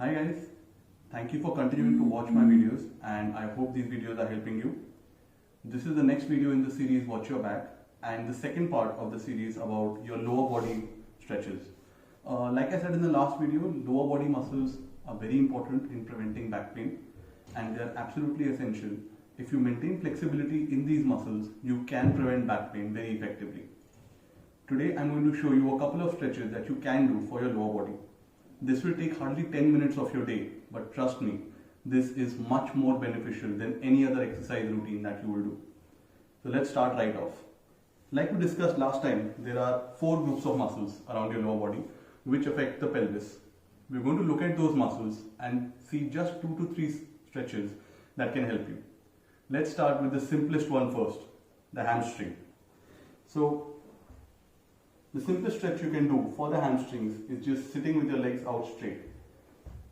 Hi guys, thank you for continuing to watch my videos and I hope these videos are helping you. This is the next video in the series Watch Your Back and the second part of the series about your lower body stretches. Like I said in the last video, lower body muscles are very important in preventing back pain and they are absolutely essential. If you maintain flexibility in these muscles, you can prevent back pain very effectively. Today I'm going to show you a couple of stretches that you can do for your lower body. This will take hardly 10 minutes of your day, but trust me, this is much more beneficial than any other exercise routine that you will do. So let's start right off. Like we discussed last time, there are 4 groups of muscles around your lower body which affect the pelvis. We're going to look at those muscles and see just 2 to 3 stretches that can help you. Let's start with the simplest one first, the hamstring. So the simplest stretch you can do for the hamstrings is just sitting with your legs out straight.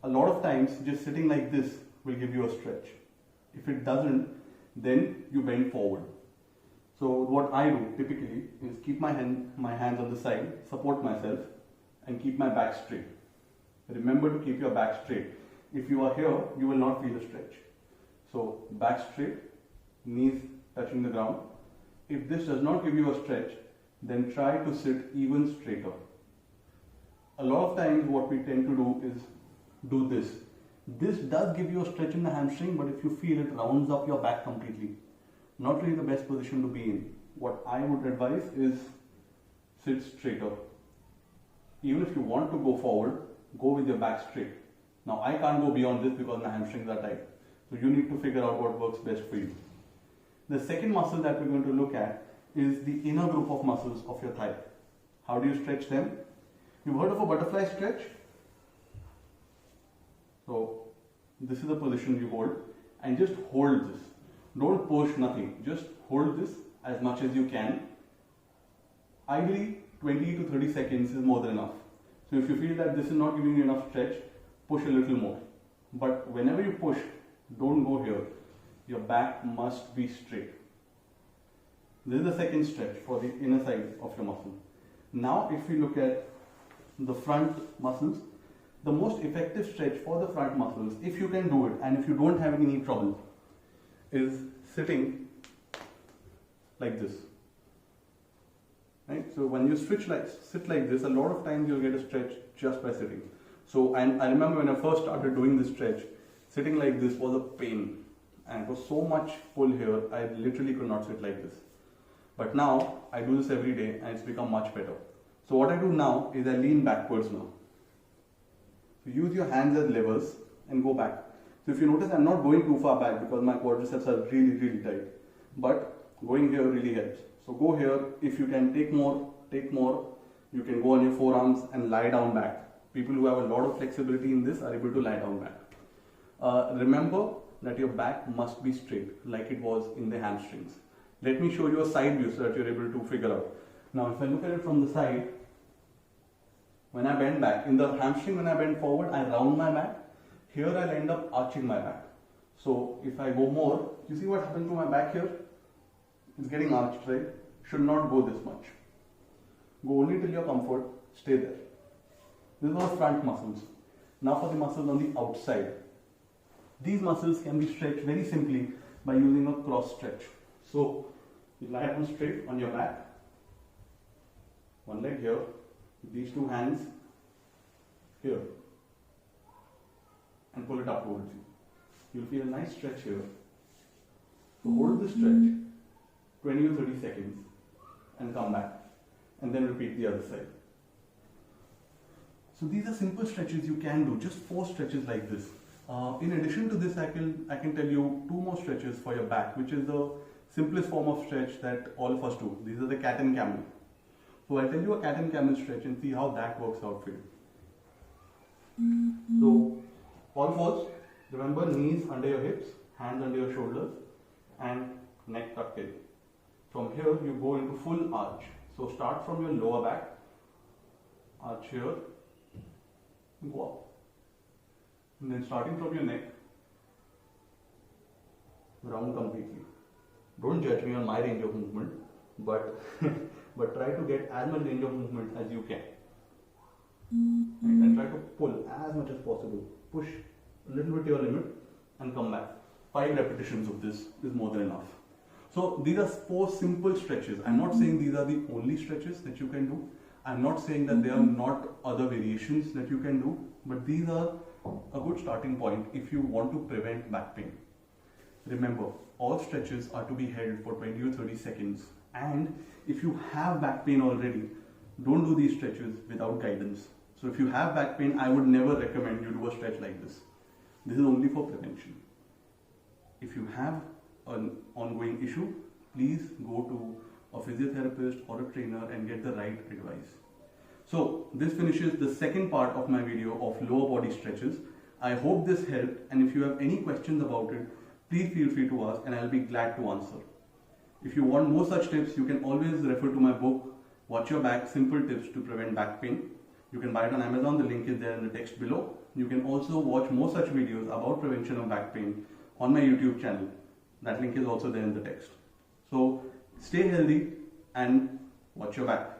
A lot of times just sitting like this will give you a stretch. If it doesn't, then you bend forward. So what I do typically is keep my hands on the side, support myself and keep my back straight. Remember to keep your back straight. If you are here, you will not feel a stretch. So back straight, knees touching the ground. If this does not give you a stretch, then try to sit even straighter. A lot of times what we tend to do is do this. This does give you a stretch in the hamstring, but if you feel it rounds up your back completely. Not really the best position to be in. What I would advise is sit straighter. Even if you want to go forward, go with your back straight. Now I can't go beyond this because my hamstrings are tight. So you need to figure out what works best for you. The second muscle that we're going to look at is the inner group of muscles of your thigh. How do you stretch them? You've heard of a butterfly stretch? So this is the position you hold and just hold this. Don't push, nothing. Just hold this as much as you can. Ideally 20 to 30 seconds is more than enough. So if you feel that this is not giving you enough stretch, push a little more. But whenever you push, don't go here. Your back must be straight. This is the second stretch for the inner side of your muscle. Now if we look at the front muscles, the most effective stretch for the front muscles, if you can do it and if you don't have any trouble, is sitting like this. Right? So when you sit like this, a lot of times you'll get a stretch just by sitting. So and I remember when I first started doing this stretch, sitting like this was a pain. And it was so much pull here, I literally could not sit like this. But now I do this every day and it's become much better. So what I do now is I lean backwards now. So use your hands as levers and go back. So if you notice, I'm not going too far back because my quadriceps are really tight. But going here really helps. So go here. If you can take more, take more. You can go on your forearms and lie down back. People who have a lot of flexibility in this are able to lie down back. Remember that your back must be straight like it was in the hamstrings. Let me show you a side view so that you're able to figure out. Now if I look at it from the side, when I bend back, in the hamstring when I bend forward, I round my back. Here I'll end up arching my back. So if I go more, you see what happens to my back here? It's getting arched, right? Should not go this much. Go only till your comfort, stay there. These are front muscles. Now for the muscles on the outside. These muscles can be stretched very simply by using a cross stretch. So you lie down straight on your back, one leg here, these two hands here, and pull it up towards you. You'll feel a nice stretch here. So hold the stretch 20 or 30 seconds and come back and then repeat the other side. So these are simple stretches you can do, just 4 stretches like this. In addition to this, I can tell you 2 more stretches for your back, which is the simplest form of stretch that all of us do. These are the cat and camel. So I'll tell you a cat and camel stretch and see how that works out for you. So all fours, remember knees under your hips, hands under your shoulders and neck tucked in. From here you go into full arch. So start from your lower back, arch here, go up. And then starting from your neck, round completely. Don't judge me on my range of movement, but but try to get as much range of movement as you can. Right? And try to pull as much as possible. Push a little bit to your limit and come back. 5 repetitions of this is more than enough. So these are 4 simple stretches. I'm not saying these are the only stretches that you can do. I'm not saying that there are not other variations that you can do, but these are a good starting point if you want to prevent back pain. Remember, all stretches are to be held for 20 or 30 seconds, and if you have back pain already, don't do these stretches without guidance. So if you have back pain, I would never recommend you do a stretch like this. This is only for prevention. If you have an ongoing issue, please go to a physiotherapist or a trainer and get the right advice. So this finishes the second part of my video of lower body stretches. I hope this helped, and if you have any questions about it, please feel free to ask and I'll be glad to answer. If you want more such tips, you can always refer to my book, Watch Your Back, Simple Tips to Prevent Back Pain. You can buy it on Amazon, the link is there in the text below. You can also watch more such videos about prevention of back pain on my YouTube channel. That link is also there in the text. So stay healthy and watch your back.